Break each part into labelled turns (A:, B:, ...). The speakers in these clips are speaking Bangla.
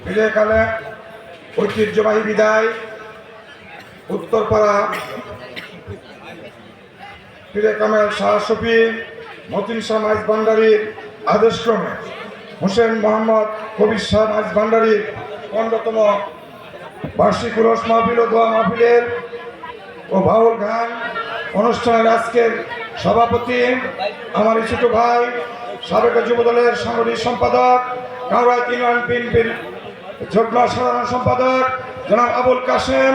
A: বিদায়কালে ঐতিহ্যবাহী বিদায় উত্তরপাড়া পীরে কামেল শাহ শফি মতিন শাহ মাইজ ভান্ডারীর আদেশক্রমে হোসেন মোহাম্মদ কবির শাহ মাইজ ভান্ডারীর 15তম বার্ষিক উরস মাহফিল ও দোয়া মাহফিলের ও বাউল গান অনুষ্ঠানের আজকের সভাপতি আমার ছোট ভাই সাবেক যুবদলের সাংগঠনিক সম্পাদক কাউরাই ইউনিয়ন বিএনপির যুগ্ম সাধারণ সম্পাদক জনাব আবুল কাশেম।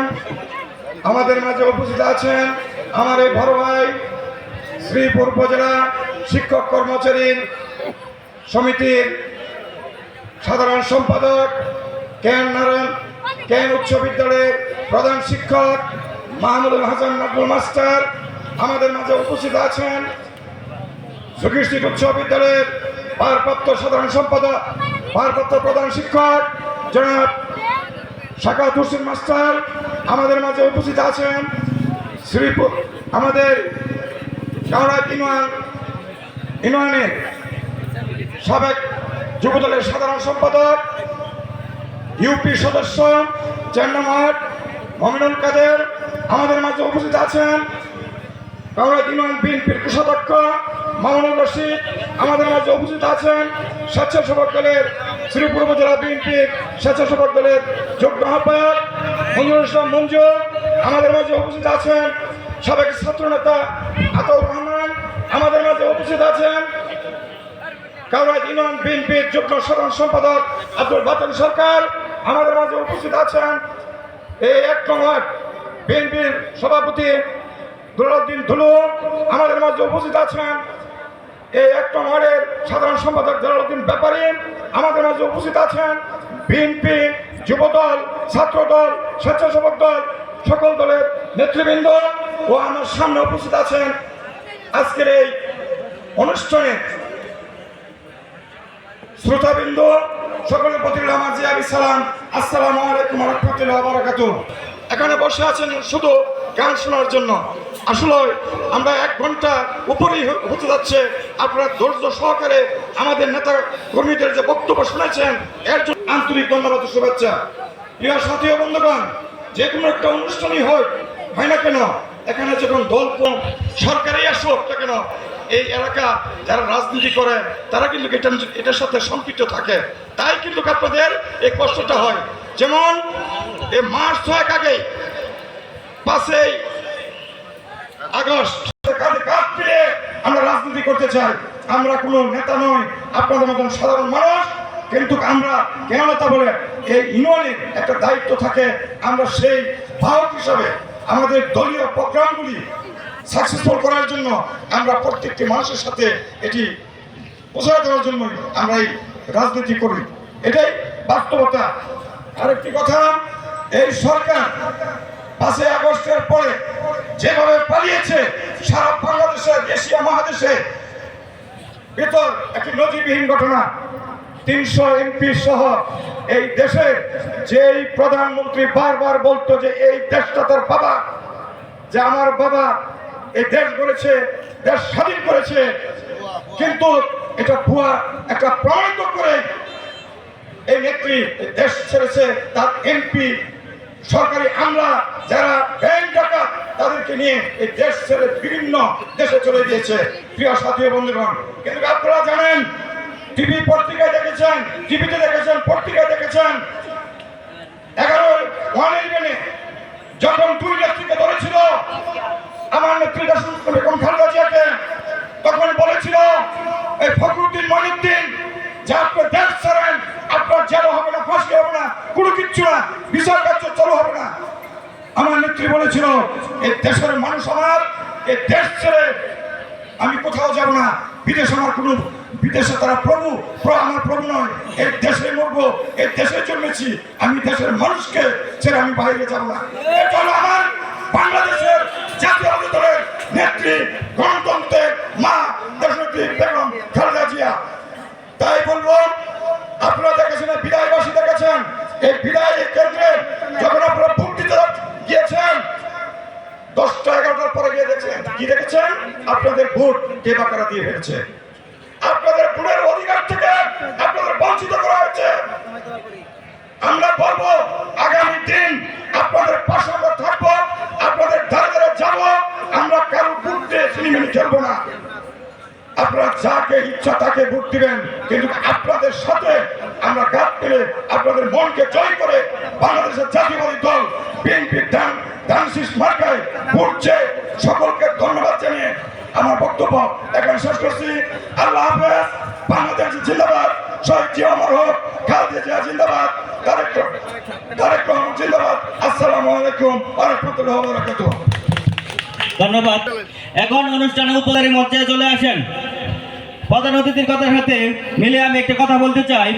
A: আমাদের মাঝে উপস্থিত আছেন আমার এই বড় ভাই শ্রীপুর উপজেলা শিক্ষক কর্মচারী সমিতির সাধারণ সম্পাদক কেন উচ্চ বিদ্যালয়ের প্রধান শিক্ষক মাহমুদুল হাসান নাজমুল মাস্টার। আমাদের মাঝে উপস্থিত আছেন সুকৃষ্টি উচ্চ বিদ্যালয়ের ভারপ্রাপ্ত সাধারণ সম্পাদক ভারপ্রাপ্ত প্রধান শিক্ষক জনাব শাকাত হোসেন মাস্টার। আমাদের মাঝে উপস্থিত আছেন শ্রীপুর আমাদের কাউরাই ইউনিয়নের সাবেক যুবদলের সাধারণ সম্পাদক ইউপি সদস্য 4 নম্বর মমিনুল কাদের। আমাদের মাঝে উপস্থিত আছেন কাউরাই ইউনিয়ন বিএনপির কোষাধ্যক্ষ মামুনুর রশিদ। আমাদের মাঝে উপস্থিত আছেন স্বেচ্ছাসেবক দলের শ্রীপুর উপজেলা বিএনপির স্বেচ্ছাসেবক দলের যুগ্ম আহ্বায়ক মঞ্জুরুল ইসলাম মঞ্জু। আমাদের মাঝে উপস্থিত আছেন সাবেক ছাত্রনেতা আতাউর রহমান। আমাদের মাঝে উপস্থিত আছেন কাউরাই ইউনিয়ন বিএনপির যুগ্ম সাধারণ সম্পাদক আব্দুল বাতেন সরকার। আমাদের মাঝে উপস্থিত আছেন এই 1 নম্বর বিএনপির সভাপতি দুলাউদ্দিন ধুলু। আমাদের মাঝে উপস্থিত আছেন এই 1 নম্বরের সাধারণ সম্পাদক জালালউদ্দিন ব্যাপারী। আমাদের মাঝে উপস্থিত আছেন বিএনপি যুবদল ছাত্রদল স্বেচ্ছাসেবক দল সকল দলের নেতৃবৃন্দ ও আমার সামনে উপস্থিত আছেন আজকের এই অনুষ্ঠানে শ্রোতাবৃন্দ। সকলের প্রতি আমার জিয়াবি সালাম, আসসালামু আলাইকুম ওয়া রাহমাতুল্লাহি ওয়া বারাকাতুহু। এখানে বসে আছেন শুধু গান শোনার জন্য। আসলে আমরা 1 ঘন্টা উপরেই হতে যাচ্ছে। আপনারা ধৈর্য সহকারে আমাদের নেতা কর্মীদের যে বক্তব্য শুনেছেন এর জন্য আন্তরিক ধন্যবাদ ও শুভেচ্ছা। প্রিয় সাথী ও বন্ধুগণ, যে কোনো একটা অনুষ্ঠানই হয় না কেন, এখানে যখন দল সরকারই আসুক না কেন, এই এলাকা যারা রাজনীতি করে তারা কিন্তু এটার সাথে সম্পৃক্ত থাকে। তাই কিন্তু আপনাদের এই কষ্টটা হয়। যেমন এই মাস 6 আগে 5 আগস্ট আমরা রাজনীতি করতে চাই। আমরা কোনো নেতা নই, আপনাদের মতন সাধারণ মানুষ। কিন্তু আমরা কেন নেতা বলে এই ইউনিয়নের একটা দায়িত্ব থাকে। আমরা সেই ভারত হিসাবে আমাদের দলীয় প্রোগ্রামগুলি সাকসেসফুল করার জন্য আমরা প্রত্যেকটি মানুষের সাথে এটি প্রচার করার জন্য আমরা এই রাজনীতি করি। এটাই বাস্তবতা। আরেকটি কথা, এই সরকার 5 আগস্টের পরে যেভাবে পালিয়েছে সারা বাংলাদেশের এশিয়া মহাদেশে ভেতর একটি নজিরবিহীন ঘটনা। 300 এমপি সহ এই দেশে যেই প্রধানমন্ত্রী বারবার বলতো যে এই দেশটা তার বাবা, যে আমার বাবা এই দেশ গড়েছে, দেশ স্বাধীন করেছে, কিন্তু এটা ভুয়া একটা প্রমাণিত করে এই নেত্রী দেশ ছেড়েছে। তার এমপি সরকারি আমলা যারা ব্যাংক ডাকাত তাদেরকে নিয়ে এই দেশ ছেড়ে বিভিন্ন দেশে চলে গিয়েছে। প্রিয় সাথী বন্ধুগণ, কিন্তু আপনারা জানেন, টিভি পত্রিকায় দেখেছেন, টিভিতে দেখেছেন, পত্রিকায় দেখেছেন, 11 যখন 2 নেত্রীকে ধরেছিল আমার নেত্রী বেগম খালেদা জিয়াকে, তখন বলেছিল এই ফখরুদ্দিন মঈনুদ্দিন যে আপনি দেশ ছাড়েন, আপনার জেল হবে না, ফাঁসি হবে না, কোনো কিচ্ছু না, বিচার কার্য চালু হবে না। আমার নেত্রী বলেছিল এই দেশের মানুষ আমার, এই দেশ ছেড়ে আমি কোথাও যাব না, বিদেশ আমার কোনো, বিদেশে তারা প্রভু, আমার প্রভু নয়, এই দেশে মরবো, এই দেশে জন্মেছি, আমি দেশের মানুষকে ছেড়ে আমি বাইরে যাব না। এটা হলো আমার বাংলাদেশের জাতীয় দলের নেত্রী, গণতন্ত্রের মা দেশনেত্রী বেগম খালেদা জিয়া। তাই বলবো, আপনারা দেখেছেন বিদায়বাসী দেখেছেন, এই বিদায় কেন্দ্রে যখন আপনারা ভোট দিতে গিয়েছেন 10টা 11টার পরে গিয়ে দেখছেন কি দেখেছেন, আপনাদের ভোট কে বা কারা দিয়ে ফেলেছে। আপনাদের ভোটের অধিকার থেকে আপনাদের বঞ্চিত করা হয়েছে। আমরা বলবো আগামী দিন আপনাদের পাশে আমরা থাকবো, আপনাদের ধারে ধারে যাবো, আমরা কারো ভোট দিয়ে সিনেমিনি খেলবো না। আপনারা যাকে ইচ্ছা তাকে ভোট দিবেন, কিন্তু আপনাদের সাথে আমরা কাজ পেলে আপনাদের মনকে জয় করে বাংলাদেশের জাতীয়বাদী দল বিএনপি ধানশীষ মার্কায় ভোট চেয়ে সকলকে ধন্যবাদ জানিয়ে আমার বক্তব্য এখানে শেষ করছি। আল্লাহ হাফেজ। বাংলাদেশ জিন্দাবাদ। শহীদ জিয়া অমর হোক। খালেদা জিয়া জিন্দাবাদ। তারেক রহমান জিন্দাবাদ। আসসালামু আলাইকুম ওয়া রাহমাতুল্লাহি ওয়া বারাকাতুহু।
B: ধন্যবাদ। এখন অনুষ্ঠানে উপহারের মঞ্চে চলে আসেন। প্রধান অতিথির কথার সাথে মিলে আমি একটা কথা বলতে চাই।